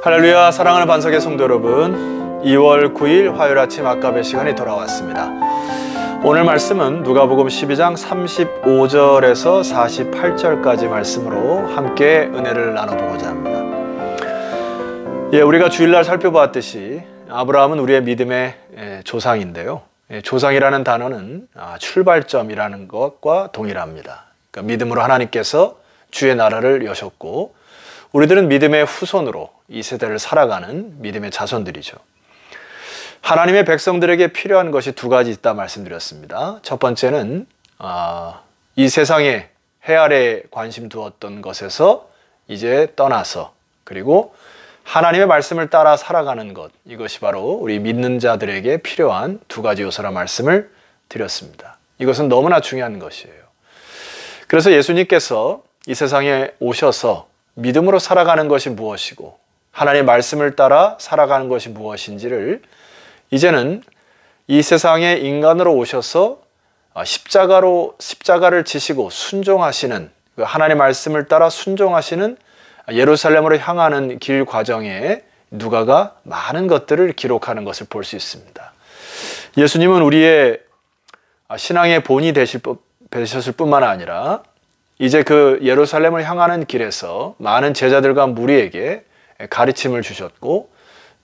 할렐루야. 사랑하는 반석의 성도 여러분, 2월 9일 화요일 아침 아까베 시간이 돌아왔습니다. 오늘 말씀은 누가복음 12장 35절에서 48절까지 말씀으로 함께 은혜를 나눠보고자 합니다. 우리가 주일날 살펴보았듯이 아브라함은 우리의 믿음의 조상인데요. 조상이라는 단어는 출발점이라는 것과 동일합니다. 그러니까 믿음으로 하나님께서 주의 나라를 여셨고, 우리들은 믿음의 후손으로 이 세대를 살아가는 믿음의 자손들이죠. 하나님의 백성들에게 필요한 것이 두 가지 있다 말씀드렸습니다. 첫 번째는 이 세상에 해 아래 관심 두었던 것에서 이제 떠나서, 그리고 하나님의 말씀을 따라 살아가는 것, 이것이 바로 우리 믿는 자들에게 필요한 두 가지 요소라 말씀을 드렸습니다. 이것은 너무나 중요한 것이에요. 그래서 예수님께서 이 세상에 오셔서 믿음으로 살아가는 것이 무엇이고 하나님의 말씀을 따라 살아가는 것이 무엇인지를 이제는 이 세상에 인간으로 오셔서 십자가를 지시고 순종하시는, 하나님의 말씀을 따라 순종하시는 예루살렘으로 향하는 길 과정에 누가가 많은 것들을 기록하는 것을 볼 수 있습니다. 예수님은 우리의 신앙의 본이 되셨을 뿐만 아니라 이제 그 예루살렘을 향하는 길에서 많은 제자들과 무리에게 가르침을 주셨고,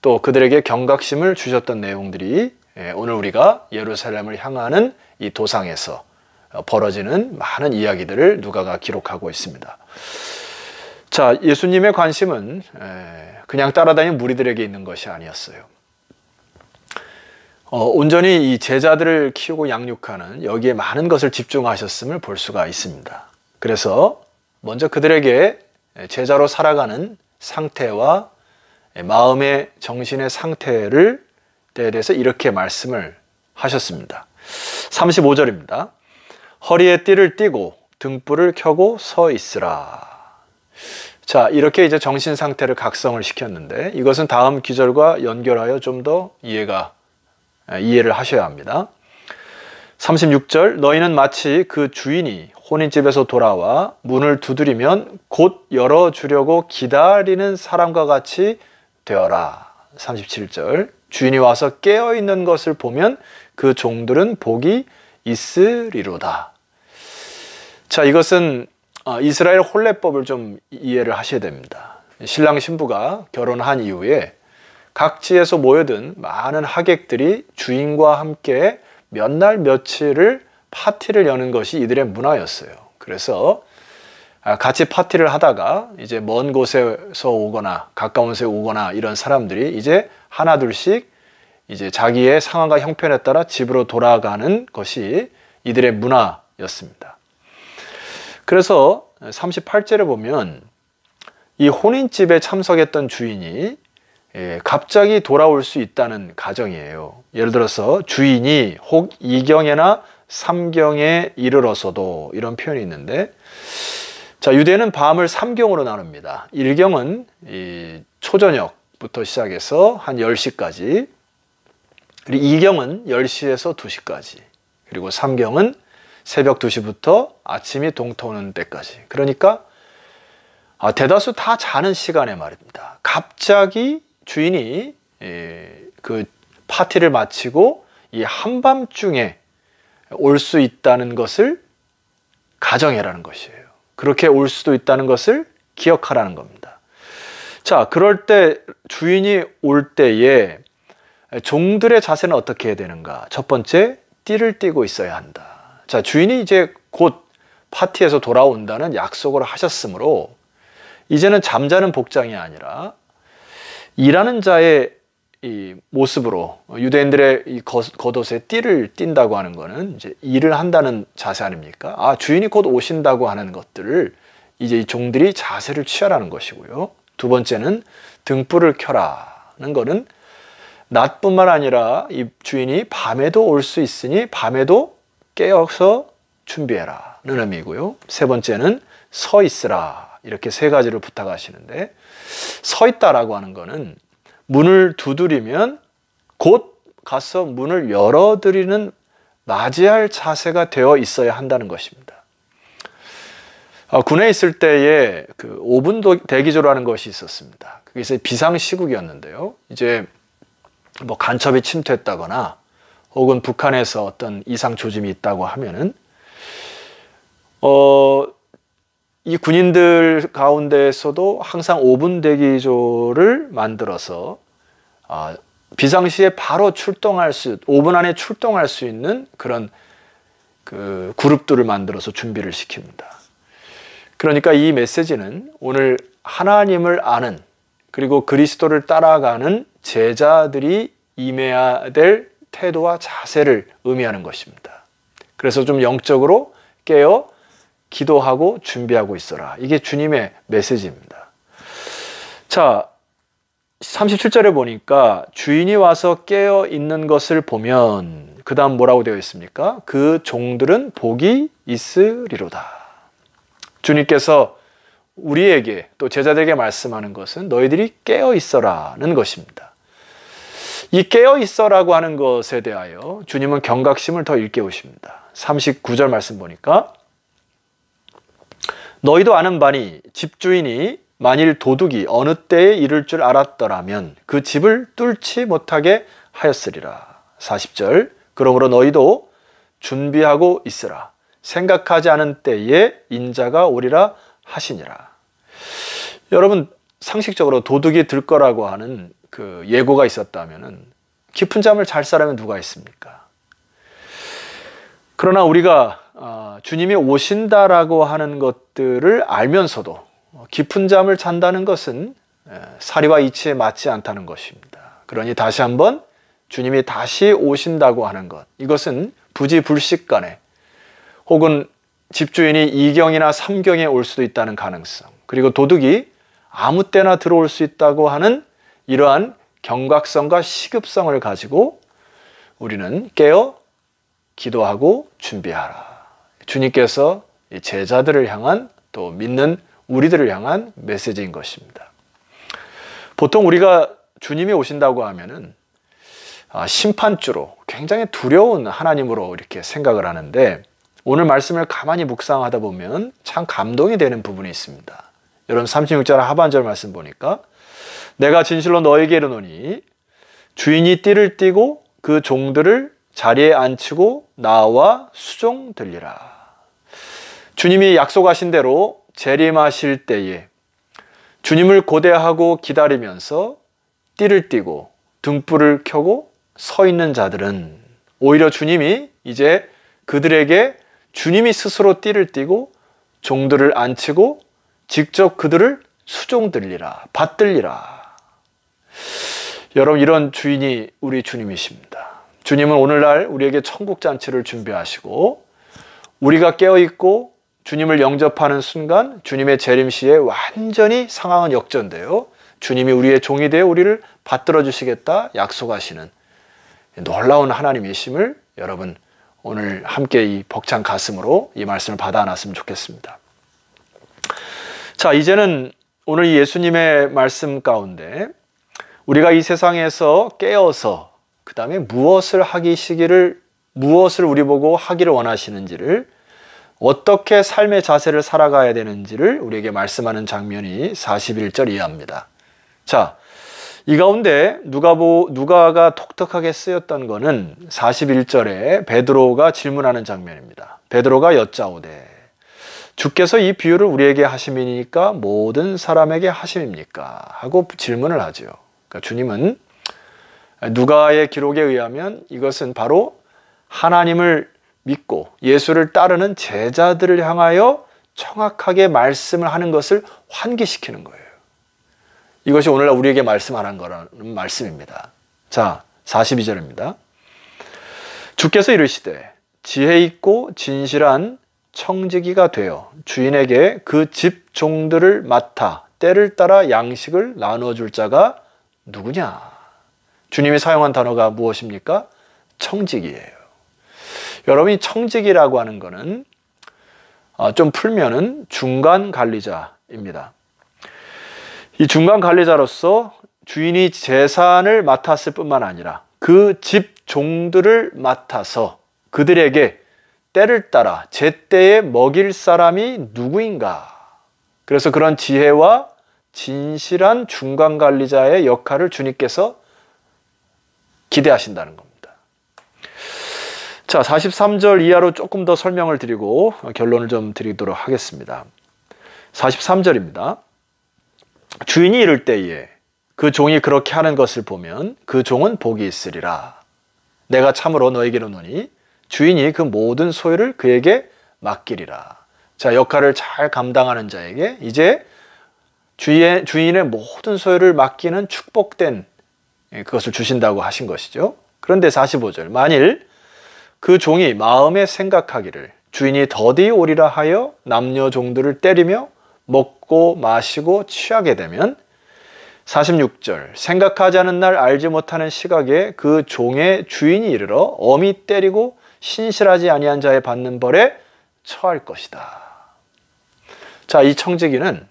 또 그들에게 경각심을 주셨던 내용들이 오늘 우리가 예루살렘을 향하는 이 도상에서 벌어지는 많은 이야기들을 누가가 기록하고 있습니다. 자, 예수님의 관심은 그냥 따라다니는 무리들에게 있는 것이 아니었어요. 온전히 이 제자들을 키우고 양육하는 여기에 많은 것을 집중하셨음을 볼 수가 있습니다. 그래서 먼저 그들에게 제자로 살아가는 상태와 마음의 정신의 상태에 대해서 이렇게 말씀을 하셨습니다. 35절입니다. 허리에 띠를 띠고 등불을 켜고 서 있으라. 자, 이렇게 이제 정신 상태를 각성을 시켰는데, 이것은 다음 기절과 연결하여 좀 더 이해를 하셔야 합니다. 36절, 너희는 마치 그 주인이 혼인집에서 돌아와 문을 두드리면 곧 열어주려고 기다리는 사람과 같이 되어라. 37절, 주인이 와서 깨어있는 것을 보면 그 종들은 복이 있으리로다. 자, 이것은 이스라엘 혼례법을 좀 이해를 하셔야 됩니다. 신랑 신부가 결혼한 이후에 각지에서 모여든 많은 하객들이 주인과 함께 몇 날 며칠을 파티를 여는 것이 이들의 문화였어요. 그래서 같이 파티를 하다가 이제 먼 곳에서 오거나 가까운 곳에 오거나 이런 사람들이 이제 하나둘씩 이제 자기의 상황과 형편에 따라 집으로 돌아가는 것이 이들의 문화였습니다. 그래서 38절에 보면 이 혼인집에 참석했던 주인이 갑자기 돌아올 수 있다는 가정이에요. 예를 들어서 주인이 혹 2경에나 3경에 이르러서도, 이런 표현이 있는데, 자, 유대는 밤을 3경으로 나눕니다. 1경은 초저녁부터 시작해서 한 10시까지, 그리고 2경은 10시에서 2시까지, 그리고 3경은 새벽 2시부터 아침이 동토는 때까지. 그러니까 대다수 다 자는 시간에 말입니다. 갑자기 주인이 그 파티를 마치고 이 한밤중에 올 수 있다는 것을 가정해라는 것이에요. 그렇게 올 수도 있다는 것을 기억하라는 겁니다. 자, 그럴 때 주인이 올 때에 종들의 자세는 어떻게 해야 되는가? 첫 번째, 띠를 띠고 있어야 한다. 자, 주인이 이제 곧 파티에서 돌아온다는 약속을 하셨으므로 이제는 잠자는 복장이 아니라 일하는 자의 이 모습으로, 유대인들의 이 겉옷에 띠를 띈다고 하는 것은 이제 일을 한다는 자세 아닙니까? 주인이 곧 오신다고 하는 것들을 이제 이 종들이 자세를 취하라는 것이고요. 두 번째는 등불을 켜라는 것은 낮뿐만 아니라 이 주인이 밤에도 올 수 있으니 밤에도 깨어서 준비해라는 의미고요. 세 번째는 서 있으라, 이렇게 세 가지를 부탁하시는데, 서 있다라고 하는 것은 문을 두드리면 곧 가서 문을 열어드리는 맞이할 자세가 되어 있어야 한다는 것입니다. 군에 있을 때에 그 5분 대기조라는 것이 있었습니다. 그게 이제 비상시국이었는데요. 이제 뭐 간첩이 침투했다거나 혹은 북한에서 어떤 이상 조짐이 있다고 하면은 이 군인들 가운데에서도 항상 5분 대기조를 만들어서 비상시에 바로 5분 안에 출동할 수 있는 그런 그 그룹들을 만들어서 준비를 시킵니다. 그러니까 이 메시지는 오늘 하나님을 아는 그리고 그리스도를 따라가는 제자들이 임해야 될 태도와 자세를 의미하는 것입니다. 그래서 좀 영적으로 깨어 기도하고 준비하고 있어라. 이게 주님의 메시지입니다. 자, 37절에 보니까 주인이 와서 깨어 있는 것을 보면 그 다음 뭐라고 되어 있습니까? 그 종들은 복이 있으리로다. 주님께서 우리에게 또 제자들에게 말씀하는 것은 너희들이 깨어 있어라는 것입니다. 이 깨어 있어라고 하는 것에 대하여 주님은 경각심을 더 일깨우십니다. 39절 말씀 보니까 너희도 아는 바니 집주인이 만일 도둑이 어느 때에 이를 줄 알았더라면 그 집을 뚫지 못하게 하였으리라. 40절 그러므로 너희도 준비하고 있으라. 생각하지 않은 때에 인자가 오리라 하시니라. 여러분 상식적으로 도둑이 들 거라고 하는 그 예고가 있었다면은 깊은 잠을 잘 사람이 누가 있습니까? 그러나 우리가 주님이 오신다라고 하는 것들을 알면서도 깊은 잠을 잔다는 것은 사리와 이치에 맞지 않다는 것입니다. 그러니 다시 한번 주님이 다시 오신다고 하는 것, 이것은 부지불식간에 혹은 집주인이 2경이나 3경에 올 수도 있다는 가능성, 그리고 도둑이 아무 때나 들어올 수 있다고 하는 이러한 경각성과 시급성을 가지고 우리는 깨어 기도하고 준비하라. 주님께서 제자들을 향한 또 믿는 우리들을 향한 메시지인 것입니다. 보통 우리가 주님이 오신다고 하면은 심판주로 굉장히 두려운 하나님으로 이렇게 생각을 하는데 오늘 말씀을 가만히 묵상하다 보면 참 감동이 되는 부분이 있습니다. 여러분 36절 하반절 말씀 보니까 내가 진실로 너에게 이르노니 주인이 띠를 띠고 그 종들을 자리에 앉히고 나와 수종들리라. 주님이 약속하신 대로 재림하실 때에 주님을 고대하고 기다리면서 띠를 띠고 등불을 켜고 서 있는 자들은 오히려 주님이 이제 그들에게 주님이 스스로 띠를 띠고 종들을 앉히고 직접 그들을 수종들리라, 받들리라. 여러분 이런 주인이 우리 주님이십니다. 주님은 오늘날 우리에게 천국잔치를 준비하시고 우리가 깨어있고 주님을 영접하는 순간 주님의 재림시에 완전히 상황은 역전돼요. 주님이 우리의 종이 되어 우리를 받들어 주시겠다 약속하시는 놀라운 하나님이심을 여러분 오늘 함께 이 벅찬 가슴으로 이 말씀을 받아 안았으면 좋겠습니다. 자, 이제는 오늘 이 예수님의 말씀 가운데 우리가 이 세상에서 깨어서 그 다음에 무엇을 우리 보고 하기를 원하시는지를 어떻게 삶의 자세를 살아가야 되는지를 우리에게 말씀하는 장면이 41절 이하입니다. 자, 이 가운데 누가가 독특하게 쓰였던 것은 41절에 베드로가 질문하는 장면입니다. 베드로가 여짜오되 주께서 이 비유를 우리에게 하심이니까 모든 사람에게 하심입니까? 하고 질문을 하죠. 그러니까 주님은 누가의 기록에 의하면 이것은 바로 하나님을 믿고 예수를 따르는 제자들을 향하여 정확하게 말씀을 하는 것을 환기시키는 거예요. 이것이 오늘날 우리에게 말씀하는 거라는 말씀입니다. 자, 42절입니다. 주께서 이르시되 지혜 있고 진실한 청지기가 되어 주인에게 그 집 종들을 맡아 때를 따라 양식을 나눠줄 자가 누구냐? 주님이 사용한 단어가 무엇입니까? 청지기예요. 여러분이 청지기라고 하는 것은 좀 풀면은 중간 관리자입니다. 이 중간 관리자로서 주인이 재산을 맡았을 뿐만 아니라 그 집 종들을 맡아서 그들에게 때를 따라 제때에 먹일 사람이 누구인가? 그래서 그런 지혜와 진실한 중간관리자의 역할을 주님께서 기대하신다는 겁니다. 자, 43절 이하로 조금 더 설명을 드리고 결론을 좀 드리도록 하겠습니다. 43절입니다. 주인이 이를 때에 그 종이 그렇게 하는 것을 보면 그 종은 복이 있으리라. 내가 참으로 너에게 이르노니 주인이 그 모든 소유를 그에게 맡기리라. 자, 역할을 잘 감당하는 자에게 이제 주인의 모든 소유를 맡기는 축복된 그것을 주신다고 하신 것이죠. 그런데 45절, 만일 그 종이 마음에 생각하기를 주인이 더디 오리라 하여 남녀 종들을 때리며 먹고 마시고 취하게 되면 46절, 생각하지 않은 날 알지 못하는 시각에 그 종의 주인이 이르러 엄히 때리고 신실하지 아니한 자의 받는 벌에 처할 것이다. 자, 이 청지기는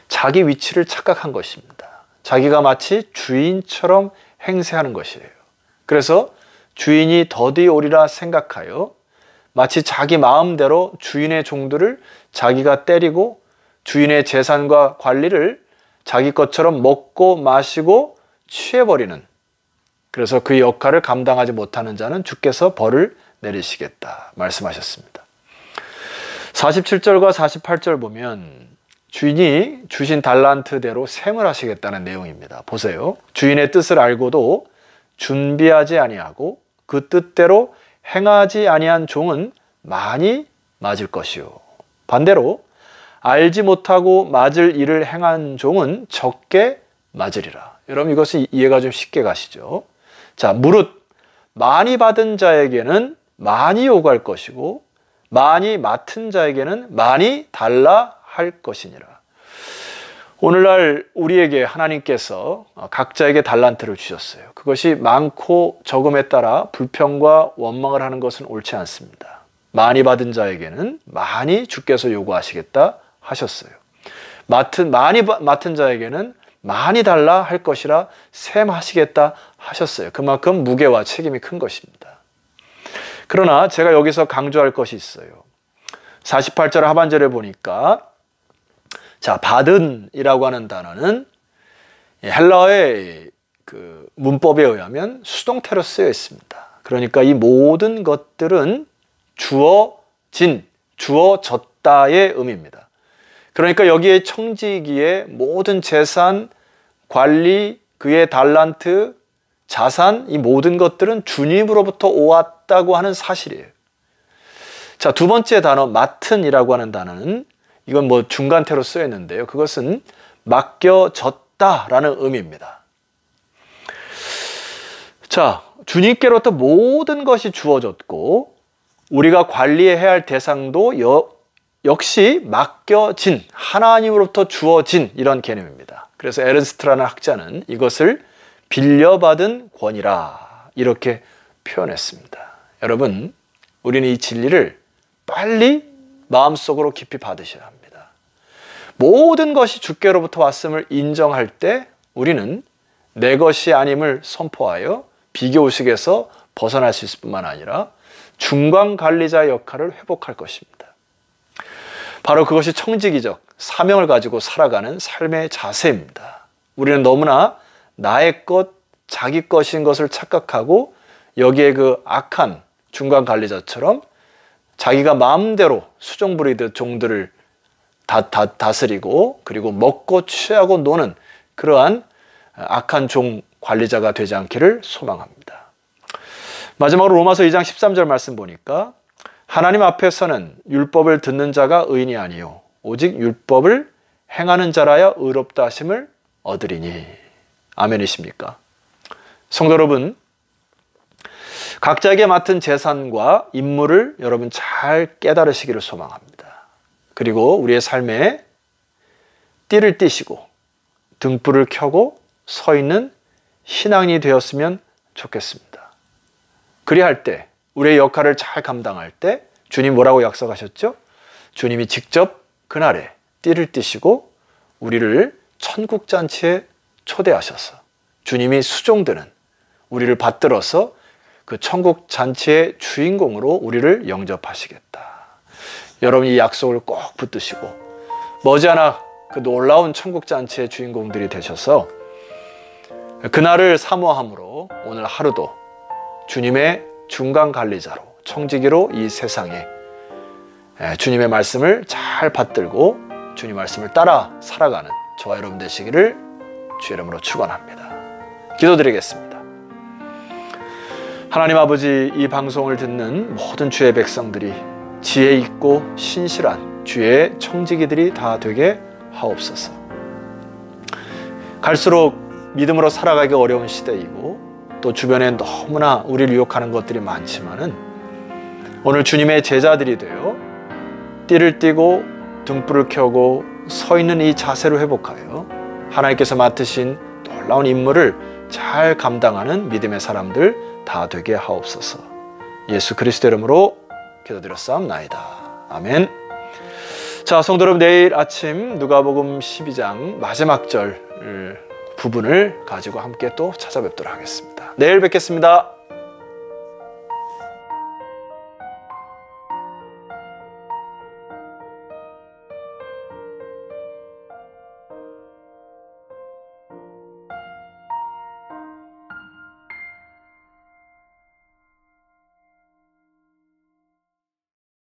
자기 위치를 착각한 것입니다. 자기가 마치 주인처럼 행세하는 것이에요. 그래서 주인이 더디 오리라 생각하여 마치 자기 마음대로 주인의 종들을 자기가 때리고 주인의 재산과 관리를 자기 것처럼 먹고 마시고 취해버리는, 그래서 그 역할을 감당하지 못하는 자는 주께서 벌을 내리시겠다 말씀하셨습니다. 47절과 48절 보면 주인이 주신 달란트대로 셈을 하시겠다는 내용입니다. 보세요. 주인의 뜻을 알고도 준비하지 아니하고 그 뜻대로 행하지 아니한 종은 많이 맞을 것이요. 반대로 알지 못하고 맞을 일을 행한 종은 적게 맞으리라. 여러분, 이것은 이해가 좀 쉽게 가시죠? 자, 무릇 많이 받은 자에게는 많이 요구할 것이고 많이 맡은 자에게는 많이 달라 할 것이니라. 오늘날 우리에게 하나님께서 각자에게 달란트를 주셨어요. 그것이 많고 적음에 따라 불평과 원망을 하는 것은 옳지 않습니다. 많이 받은 자에게는 많이 주께서 요구하시겠다 하셨어요. 많이 맡은 자에게는 많이 달라 할 것이라 셈하시겠다 하셨어요. 그만큼 무게와 책임이 큰 것입니다. 그러나 제가 여기서 강조할 것이 있어요. 48절 하반절에 보니까 자, 받은이라고 하는 단어는 헬라어의 그 문법에 의하면 수동태로 쓰여 있습니다. 그러니까 이 모든 것들은 주어진, 주어졌다의 의미입니다. 그러니까 여기에 청지기의 모든 재산, 관리, 그의 달란트, 자산, 이 모든 것들은 주님으로부터 오왔다고 하는 사실이에요. 자, 두 번째 단어 맡은이라고 하는 단어는 이건 뭐 중간태로 쓰여 있는데요. 그것은 맡겨졌다라는 의미입니다. 자, 주님께로부터 모든 것이 주어졌고 우리가 관리해야 할 대상도 역시 맡겨진, 하나님으로부터 주어진 이런 개념입니다. 그래서 에른스트라는 학자는 이것을 빌려받은 권이라 이렇게 표현했습니다. 여러분, 우리는 이 진리를 빨리 마음속으로 깊이 받으셔야 합니다. 모든 것이 주께로부터 왔음을 인정할 때 우리는 내 것이 아님을 선포하여 비교의식에서 벗어날 수 있을 뿐만 아니라 중간관리자의 역할을 회복할 것입니다. 바로 그것이 청지기적 사명을 가지고 살아가는 삶의 자세입니다. 우리는 너무나 나의 것, 자기 것인 것을 착각하고 여기에 그 악한 중간관리자처럼 자기가 마음대로 수종 부리듯 종들을 다스리고 그리고 먹고 취하고 노는 그러한 악한 종 관리자가 되지 않기를 소망합니다. 마지막으로 로마서 2장 13절 말씀 보니까 하나님 앞에서는 율법을 듣는 자가 의인이 아니요 오직 율법을 행하는 자라야 의롭다 하심을 얻으리니. 아멘이십니까? 성도 여러분, 각자에게 맡은 재산과 임무를 여러분 잘 깨달으시기를 소망합니다. 그리고 우리의 삶에 띠를 띠시고 등불을 켜고 서 있는 신앙인이 되었으면 좋겠습니다. 그리할 때 우리의 역할을 잘 감당할 때 주님 뭐라고 약속하셨죠? 주님이 직접 그날에 띠를 띠시고 우리를 천국잔치에 초대하셔서 주님이 수종드는 우리를 받들어서 그 천국 잔치의 주인공으로 우리를 영접하시겠다. 여러분 이 약속을 꼭 붙드시고 머지않아 그 놀라운 천국 잔치의 주인공들이 되셔서 그날을 사모함으로 오늘 하루도 주님의 중간 관리자로 청지기로 이 세상에 주님의 말씀을 잘 받들고 주님 말씀을 따라 살아가는 저와 여러분 되시기를 주의 이름으로 축원합니다. 기도드리겠습니다. 하나님 아버지, 이 방송을 듣는 모든 주의 백성들이 지혜 있고 신실한 주의 청지기들이 다 되게 하옵소서. 갈수록 믿음으로 살아가기 어려운 시대이고 또 주변에 너무나 우리를 유혹하는 것들이 많지만은 오늘 주님의 제자들이 되어 띠를 띠고 등불을 켜고 서 있는 이 자세로 회복하여 하나님께서 맡으신 놀라운 임무를 잘 감당하는 믿음의 사람들 다 되게 하옵소서. 예수 그리스도 이름으로 기도드렸사옵나이다. 아멘. 자, 성도 여러분, 내일 아침 누가복음 12장 마지막 절 부분을 가지고 함께 또 찾아뵙도록 하겠습니다. 내일 뵙겠습니다.